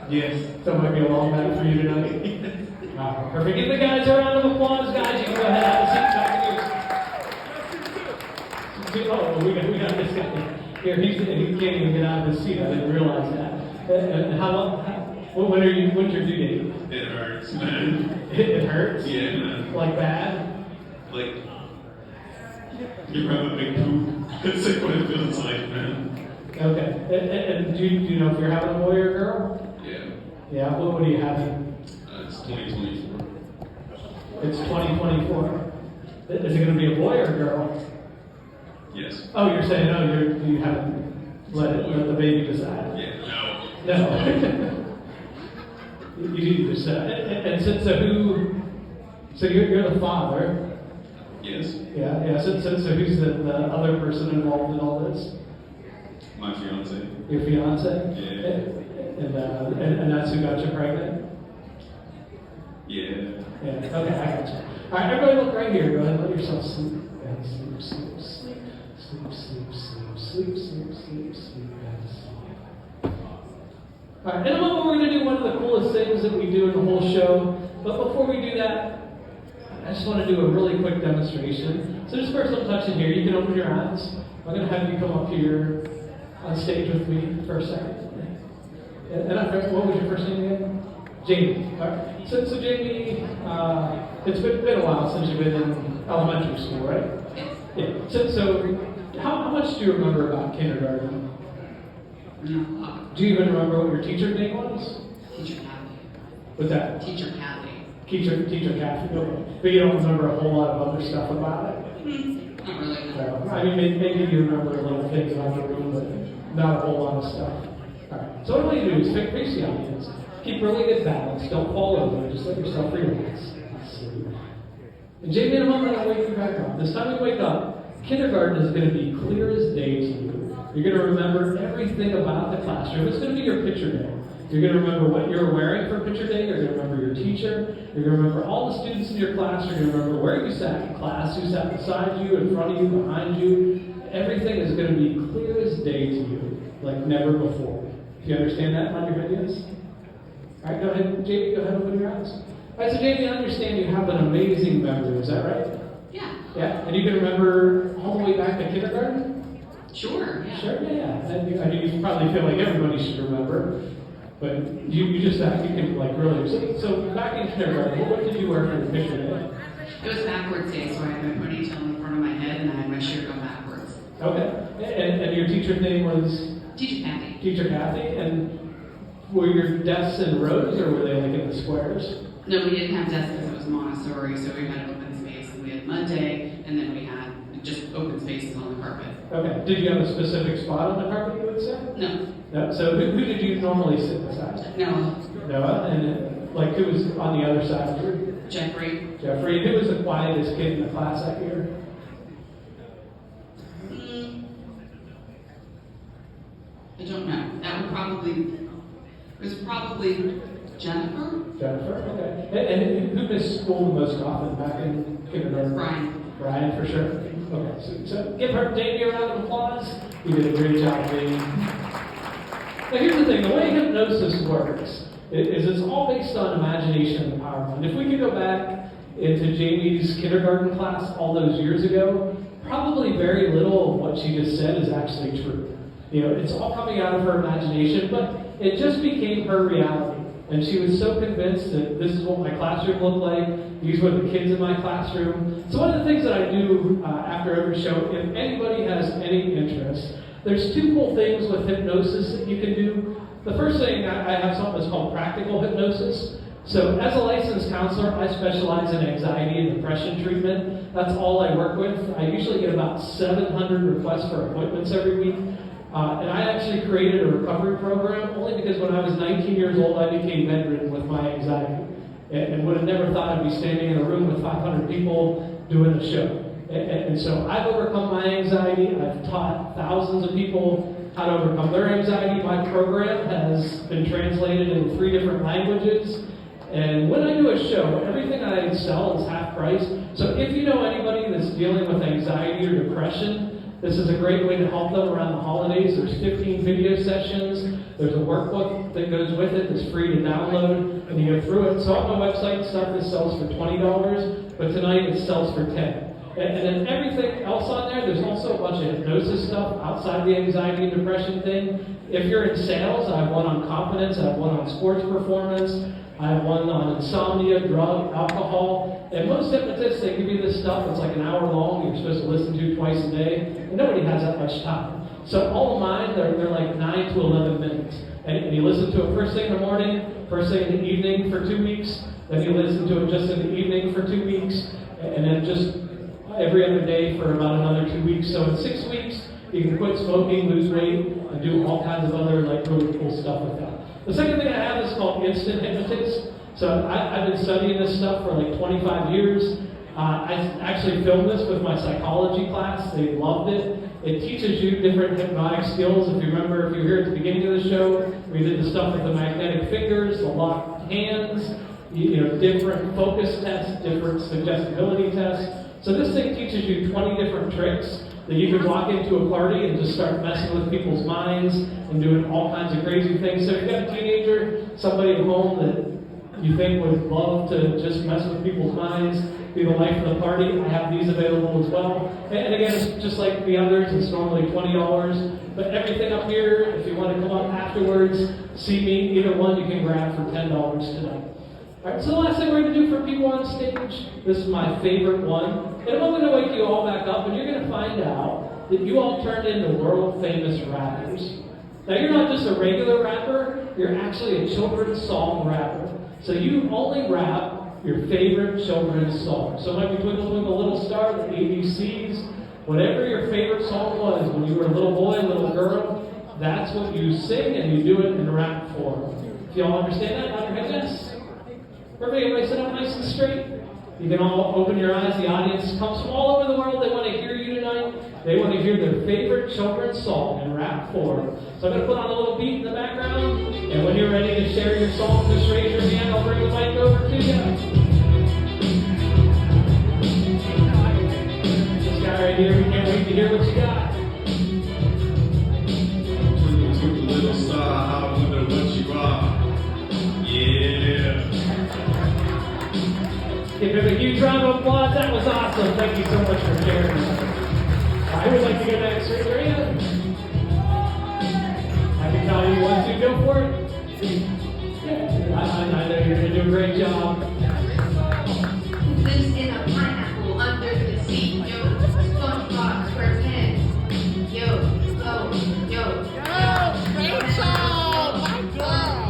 Yes. So it might be a long night for you tonight. Perfect. Give the guys a round of applause, guys. You can go ahead and have a seat back here. Oh, we got this guy here. He can't even get out of his seat. I didn't realize that. And how long? When's your due date? It hurts, man. It hurts. Yeah, man. Like bad. Like, you have a big poop. That's like what it feels like, man. Okay. And do you know if you're having a boy or a girl? Yeah. Yeah. What are you having? It's 2024. It's 2024. Is it going to be a boy or a girl? Yes. Oh, you're saying you haven't let the baby decide. Yeah. No. No. You decide. And so you're the father. Yes. Yeah. So who's the other person involved in all this? My fiance. Your fiance? Yeah. And that's who got you pregnant? Yeah. Yeah. Okay, I got you. All right, everybody look right here. Go ahead and let yourself sleep. And sleep, sleep, sleep. Sleep, sleep, sleep, sleep, sleep, sleep, sleep, and sleep. All right, in a moment we're going to do one of the coolest things that we do in the whole show. But before we do that, I just want to do a really quick demonstration. So just first I'm touching here. You can open your eyes. I'm going to have you come up here on stage with me for a second. And what was your first name again? Jamie. All right. So Jamie, it's been a while since you've been in elementary school, right? Yeah. So how much do you remember about kindergarten? No. Do you even remember what your teacher's name was? Teacher Kathy. What's that? Teacher Kathy. Teacher Kathy. Okay. But you don't remember a whole lot of other stuff about it? Not really. So, I mean, maybe you remember little things about the room, but not a whole lot of stuff. Alright, so what I want you to do is face the audience. Keep really good balance. Don't fall over. Just let yourself relax. And Jamie, in a moment, I'll wake you back up. This time we wake up, kindergarten is going to be clear as day to you. You're going to remember everything about the classroom. It's going to be your picture day. You're going to remember what you're wearing for picture day. You're going to remember your teacher. You're going to remember all the students in your class. You're going to remember where you sat in class, who sat beside you, in front of you, behind you. Everything is going to be clear as day to you, like never before. Do you understand that? Nod your head, yes? All right, go ahead, Jamie. Go ahead and open your eyes. All right, so Jamie, I understand you have an amazing memory. Is that right? Yeah. Yeah, and you can remember all the way back to kindergarten? Sure. Yeah. Sure, yeah. I mean, you probably feel like everybody should remember, but you just you can like really. So back in kindergarten, what did you wear for the picture day? It was backwards day, so I had my ponytail in the front of my head and I had my shirt on backwards. Okay, and your teacher's name was? Teacher Kathy. Teacher Kathy, and were your desks in rows or were they like in the squares? No, we didn't have desks because it was Montessori, so we had open space and we had mud day, and then we had just open spaces on the carpet. Okay. Did you have a specific spot on the carpet you would sit? No. No. So who did you normally sit beside? No. Noah, and like who was on the other side of you? Jeffrey. Jeffrey. Who was the quietest kid in the class that year? I don't know. It was probably Jennifer? Jennifer. Okay. And who missed school the most often back in kindergarten? Brian. Brian, for sure. Okay. So give her Davey a round of applause. You did a great job, Davey. Now here's the thing. The way hypnosis works is it's all based on imagination and the power of mind. If we could go back into Jamie's kindergarten class all those years ago, probably very little of what she just said is actually true. You know, it's all coming out of her imagination, but it just became her reality. And she was so convinced that this is what my classroom looked like. These were the kids in my classroom. So one of the things that I do after every show, if anybody has any interest, there's two cool things with hypnosis that you can do. The first thing, I have something that's called practical hypnosis. So as a licensed counselor, I specialize in anxiety and depression treatment. That's all I work with. I usually get about 700 requests for appointments every week. And I actually created a recovery program only because when I was 19 years old, I became bedridden with my anxiety. And would have never thought I'd be standing in a room with 500 people doing a show. And so I've overcome my anxiety. I've taught thousands of people how to overcome their anxiety. My program has been translated in 3 different languages. And when I do a show, everything I sell is half price. So if you know anybody that's dealing with anxiety or depression, this is a great way to help them around the holidays. There's 15 video sessions. There's a workbook that goes with it that's free to download, and you go through it. So on my website, stuff this sells for $20, but tonight it sells for $10. And then everything else on there, there's also a bunch of hypnosis stuff outside the anxiety and depression thing. If you're in sales, I have one on confidence. I have one on sports performance. I have one on insomnia, drug, alcohol. And most hypnotists, they give you this stuff that's like an hour long. You're supposed to listen to twice a day. And nobody has that much time. So all of mine, they're like 9 to 11 minutes. And you listen to it first thing in the morning, first thing in the evening for 2 weeks. Then you listen to it just in the evening for 2 weeks. And then just every other day for about another 2 weeks. So in 6 weeks, you can quit smoking, lose weight, and do all kinds of other like really cool stuff with that. The second thing I have is called instant hypnotist. So I've been studying this stuff for like 25 years. I actually filmed this with my psychology class. They loved it. It teaches you different hypnotic skills. If you remember, if you were here at the beginning of the show, we did the stuff with the magnetic fingers, the locked hands, different focus tests, different suggestibility tests. So this thing teaches you 20 different tricks that you could walk into a party and just start messing with people's minds and doing all kinds of crazy things. So if you've got a teenager, somebody at home that you think would love to just mess with people's minds, be the life of the party, I have these available as well. And again, it's just like the others, it's normally $20. But everything up here, if you want to come up afterwards, see me, either one you can grab for $10 tonight. Alright, so the last thing we're going to do for people on stage, this is my favorite one. And I'm going to wake you all back up, and you're going to find out that you all turned into world-famous rappers. Now, you're not just a regular rapper, you're actually a children's song rapper. So you only rap your favorite children's song. So it might be Twinkle Twinkle Little Star, the ABCs, whatever your favorite song was when you were a little boy, little girl, that's what you sing and you do it in rap form. If you all understand that, nod your head yes. Everybody sit up nice and straight. You can all open your eyes. The audience comes from all over the world. They want to hear you tonight. They want to hear their favorite children's song in rap form. So I'm going to put on a little beat in the background. And when you're ready to share your song, just raise your hand. I'll bring the mic over to you. This guy right here, we can't wait to hear what you got. Twinkle, twinkle, little star, I wonder what you are. Yeah. Give him a huge round of applause. That was awesome. Thank you so much for sharing that. I would like to go next. Raise your hand. I can tell you 1, 2, go for it. Yeah, I know you're going to do a great job. Lives in a pineapple under the sea, yo. SpongeBob SquarePants, yo, yo. Rachel, my girl.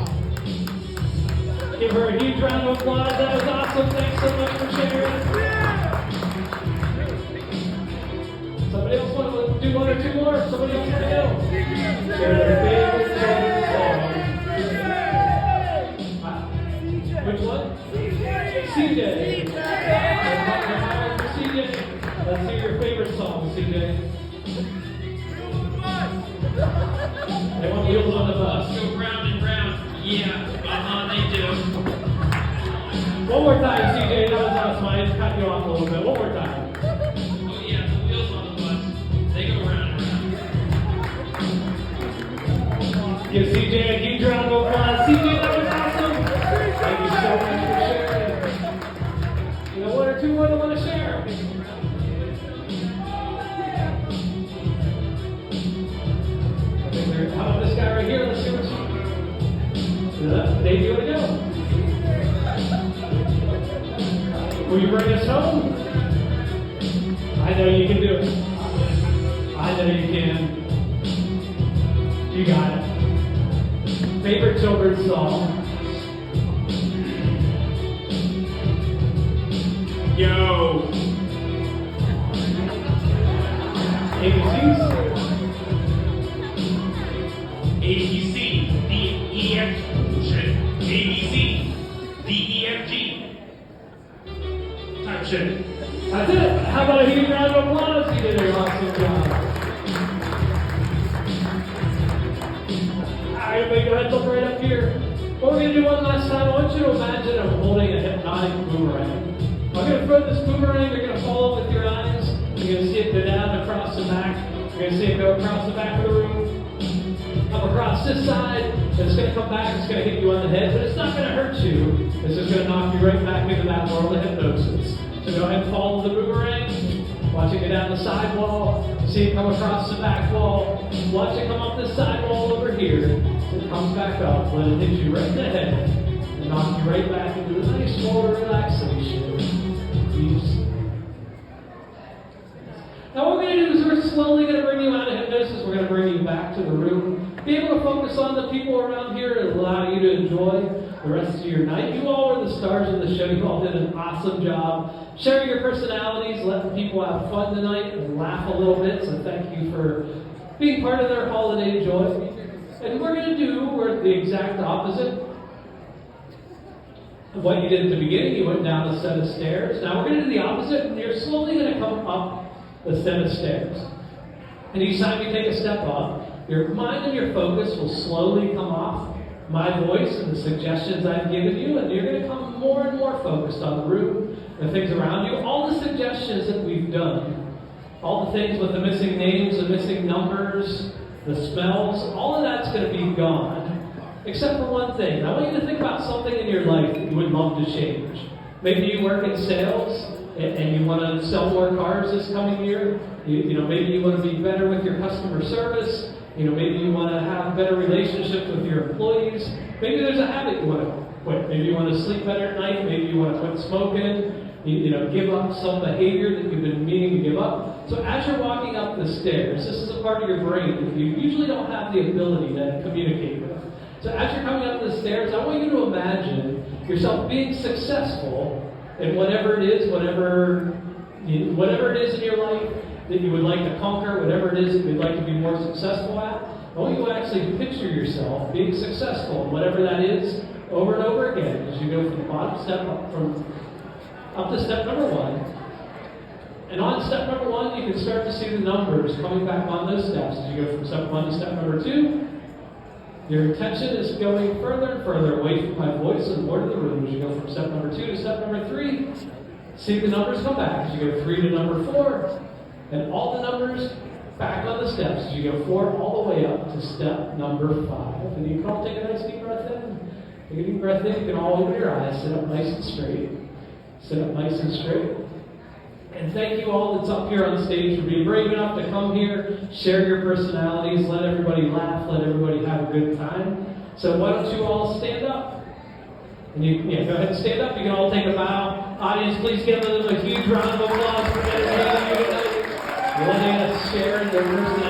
Give her a huge round of applause. That was awesome. Thanks so much for sharing. Somebody else want to do 1 or 2 more? Somebody else want to go? Share their favorite song. Which one? CJ. CJ. Let's hear your favorite song, CJ. They want wheels on the bus. Go round and round. Yeah, they do. One more time, CJ. That was awesome. I just cut you off a little bit. One more time. Oh yeah, the wheels on the bus. They go round and round. Give CJ a huge round of applause. CJ, that was awesome. Thank you so much for sharing. You know, 1 or 2 more that want to share. I think they're, how about this guy right here? Let's see what's Dave, you want to go? Will you bring us home? I know you can do it. I know you can. You got it. Favorite children's song? Yo. ABCs? ABC, D, E, F, shit. ABC, D, E, F, G. Type shit. That's it. How about a huge round of applause? You did an awesome job. Alright, everybody go ahead and look right up here. What we're going to do one last time, I want you to imagine I'm holding a hypnotic boomerang. I'm going to throw this boomerang, you're going to follow it with your eyes. You're going to see it go down across the back. You're going to see it go across the back of the room. Up across this side. And it's going to come back, it's going to hit you on the head, but it's not going to hurt you. It's just going to knock you right back into that world of hypnosis. So go ahead and follow the boomerang. Watch it go down the side wall. See it come across the back wall. Watch it come up this side wall over here. It comes back up. Let it hit you right in the head. And knock you right back into the nice floor of relaxation. Peace. Now what we're going to do is we're slowly going to bring you out of hypnosis. We're going to bring you back to the room. Be able to focus on the people around here and allow you to enjoy the rest of your night. You all were the stars of the show. You all did an awesome job sharing your personalities, letting people have fun tonight and laugh a little bit. So thank you for being part of their holiday joy. And we're going to do the exact opposite of what you did at the beginning. You went down a set of stairs. Now we're going to do the opposite, and you're slowly going to come up the set of stairs. And each time you take a step up, your mind and your focus will slowly come off my voice and the suggestions I've given you, and you're going to come more and more focused on the room, the things around you, all the suggestions that we've done, all the things with the missing names, the missing numbers, the smells, all of that's going to be gone, except for one thing. I want you to think about something in your life that you would love to change. Maybe you work in sales, and you want to sell more cars this coming year. You know, maybe you want to be better with your customer service. You know, maybe you want to have a better relationship with your employees. Maybe there's a habit you want to quit. Maybe you want to sleep better at night. Maybe you want to quit smoking. give up some behavior that you've been meaning to give up. So as you're walking up the stairs, this is a part of your brain that you usually don't have the ability to communicate with. So as you're coming up the stairs, I want you to imagine yourself being successful in whatever it is, whatever it is in your life that you would like to conquer, whatever it is that you'd like to be more successful at. I want you to actually picture yourself being successful in whatever that is over and over again as you go from the bottom step up to step number 1. And on step number 1, you can start to see the numbers coming back on those steps as you go from step 1 to step number 2. Your attention is going further and further away from my voice and more to the room as you go from step number 2 to step number 3. See the numbers come back as you go 3 to number 4. And all the numbers back on the steps as you go 4 all the way up to step number 5. And you can all take a nice deep breath in. Take a deep breath in. You can all open your eyes. Sit up nice and straight. Sit up nice and straight. And thank you all that's up here on stage for being brave enough to come here, share your personalities, let everybody laugh, let everybody have a good time. So why don't you all stand up? And go ahead and stand up. You can all take a bow. Audience, please give them a huge round of applause for letting us share their personalities.